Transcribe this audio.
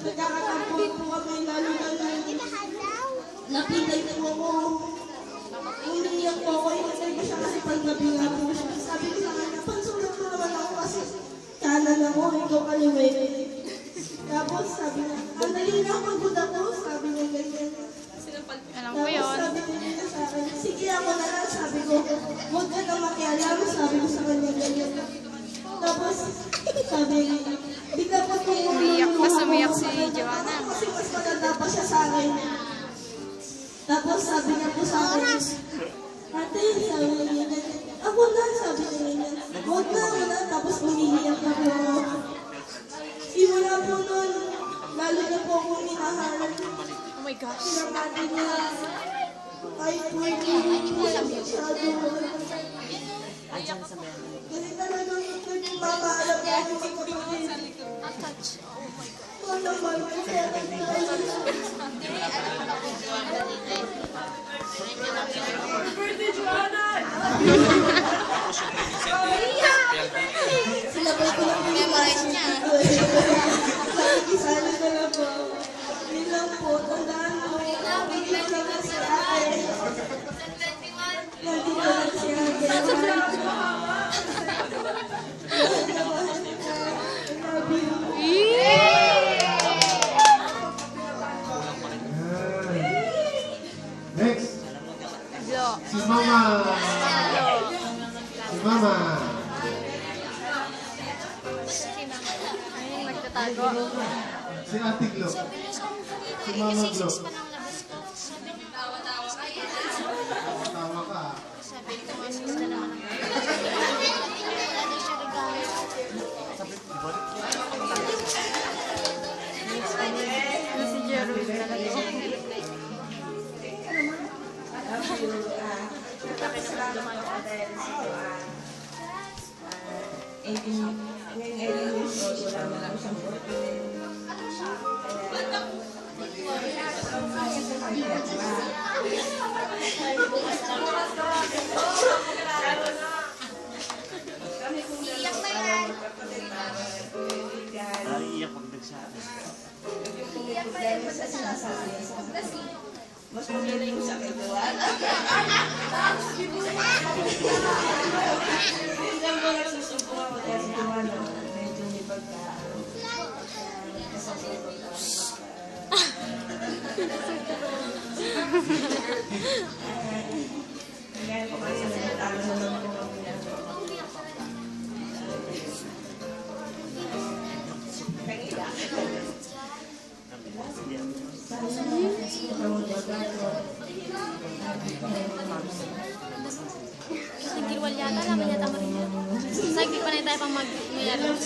nagkakatampo po kami, lalo na napitay po ako. Umiiyak po ako, inasay ko siya kasi paggabi nga po siya. Sabi ko sa kanya, pansulat mo naman ako kasi kanan ako, ikaw kaliway. Tapos sabi niya, andali na ako, magod ako. Sabi niya ganyan. Alam ko yun. Tapos sabi niya sa akin, sige ako na lang. Sabi ko, huwag ka na makialam. Sabi ko sa kanya ganyan. Tapos sabi niya, bigla po Umiyak pa, sumiyak si Joanna. kasi mas maganda pa siya sa akin. Tapos sabi niya po sa akin, ate, sabi niya ganyan. Ako na, sabi niya ganyan. Huwag na, wala. Tapos umiiyak na po ako. Simula po nun, lalo na po akong minahalan. Oh my gosh. Sinamati niya, kahit po hindi po siya masyado. Kasi talagang nagmamaalam po ako sa kapatid. Wala man po siya birthday, Joanna! Sinabay ko lang po yung Memorize niya. Isali ko lang po. Yun lang po, tandaan mo. Nandito lang si ate. Nandito lang si ate. Next, Glo. si Mama. Si Mama. Ayun, nagtatago. Si Ate Glo. Si Mama Glo. Tawa ka. Sabi ko, masista naman. Si Jerome talaga. Naiiyak pag nagsabi. Mas magaling sa kagawan. Tingnan mo lang susubukan ko kaya si Joanna. Medyo may Ngayon ko kasi sinatalo sa mga Nagkirwal yata, naman yata mo rin. Sige pa na tayo pang mag-mayroon.